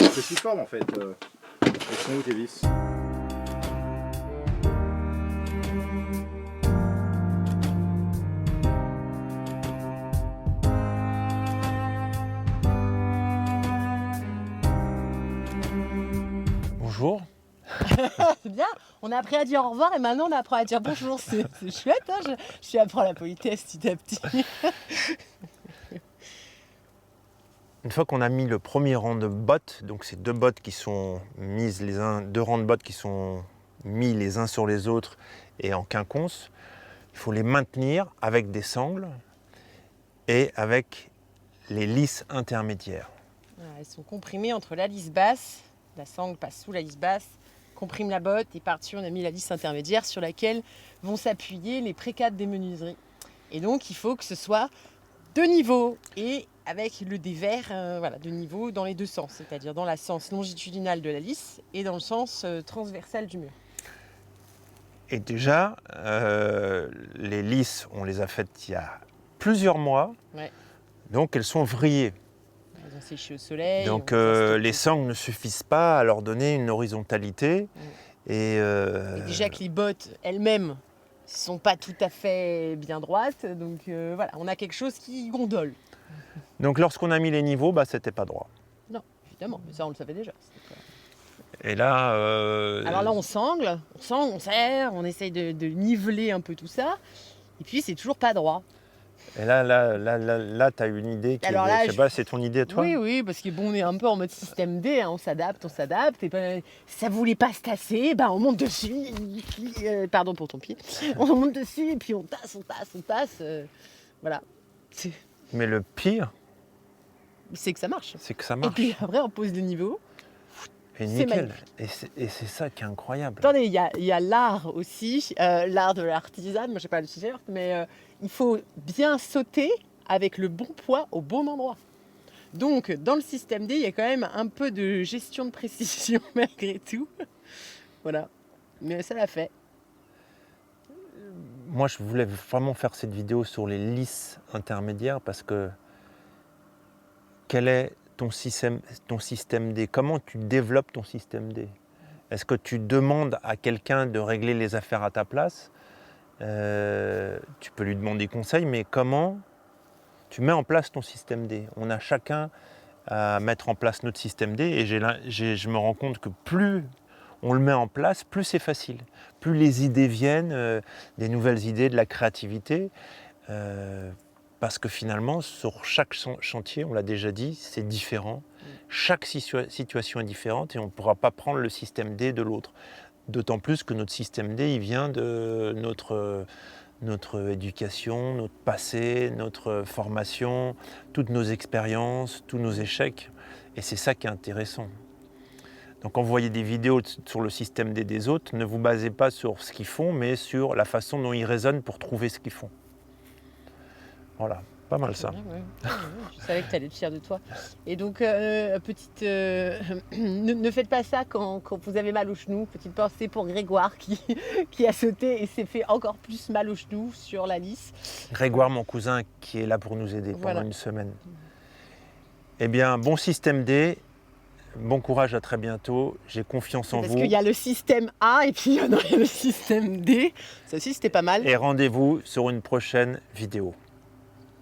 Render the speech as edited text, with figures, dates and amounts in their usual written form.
cruciforme en fait. Elles sont où tes vis? Bonjour. C'est bien, on a appris à dire au revoir et maintenant on apprend à dire bonjour, c'est chouette, hein, je apprends la politesse petit à petit. Une fois qu'on a mis le premier rang de bottes, donc c'est deux bottes qui sont mises deux rangs de bottes qui sont mis les uns sur les autres et en quinconce, il faut les maintenir avec des sangles et avec les lisses intermédiaires. Voilà, elles sont comprimées entre la lisse basse, la sangle passe sous la lisse basse, comprime la botte et par-dessus on a mis la lisse intermédiaire sur laquelle vont s'appuyer les précades des menuiseries. Et donc il faut que ce soit de niveau et avec le dévers de niveau dans les deux sens, c'est-à-dire dans le sens longitudinal de la lisse et dans le sens transversal du mur. Et déjà, les lisses, on les a faites il y a plusieurs mois, Ouais. donc elles sont vrillées. Elles ont séché au soleil. Donc les sangles ne suffisent pas à leur donner une horizontalité. Et déjà que les bottes elles-mêmes ne sont pas tout à fait bien droites, donc voilà, on a quelque chose qui gondole. donc lorsqu'on a mis les niveaux, c'était pas droit. Non, évidemment, mais ça on le savait déjà. Et là, alors là on sangle, on serre, on essaye de niveler un peu tout ça, et puis c'est toujours pas droit. Et là, tu as une idée qui Alors est, là, je sais pas, c'est ton idée à toi? Oui, parce que bon, on est un peu en mode système D, hein, on s'adapte, et ben, ça voulait pas se tasser, on monte dessus, pardon pour ton pied, on monte dessus, et puis on tasse, voilà. Mais le pire, C'est que ça marche. c'est que ça Et marche. puis après, on pose le niveau. Et c'est nickel. magnifique. Et c'est ça qui est incroyable. Attendez, il y a l'art aussi, l'art de l'artisan, moi je sais pas le t-shirt, mais il faut bien sauter avec le bon poids au bon endroit. Donc dans le système D, il y a quand même un peu de gestion de précision malgré tout. Voilà, mais ça l'a fait. Moi, je voulais vraiment faire cette vidéo sur les lisses intermédiaires parce que quel est ton système D? Comment tu développes ton système D? Est-ce que tu demandes à quelqu'un de régler les affaires à ta place? Tu peux lui demander conseil, mais comment tu mets en place ton système D? On a chacun à mettre en place notre système D et je me rends compte que plus on le met en place, plus c'est facile. Plus les idées viennent, des nouvelles idées, de la créativité. Parce que finalement, sur chaque chantier, on l'a déjà dit, c'est différent. Chaque situation est différente et on ne pourra pas prendre le système D de l'autre. D'autant plus que notre système D, il vient de notre éducation, notre passé, notre formation, toutes nos expériences, tous nos échecs. Et c'est ça qui est intéressant. Donc quand vous voyez des vidéos sur le système D des autres, ne vous basez pas sur ce qu'ils font, mais sur la façon dont ils raisonnent pour trouver ce qu'ils font. Voilà, pas mal ça. Ouais. Je savais que tu allais être fier de toi. Et donc, ne faites pas ça quand vous avez mal au genou. Petite pensée pour Grégoire qui a sauté et s'est fait encore plus mal au genou sur la lisse. Grégoire, mon cousin, qui est là pour nous aider pendant une semaine. Eh bien, bon système D, bon courage, à très bientôt. J'ai confiance en vous. Parce qu'il y a le système A et puis il y a le système D. Ça aussi, c'était pas mal. Et rendez-vous sur une prochaine vidéo.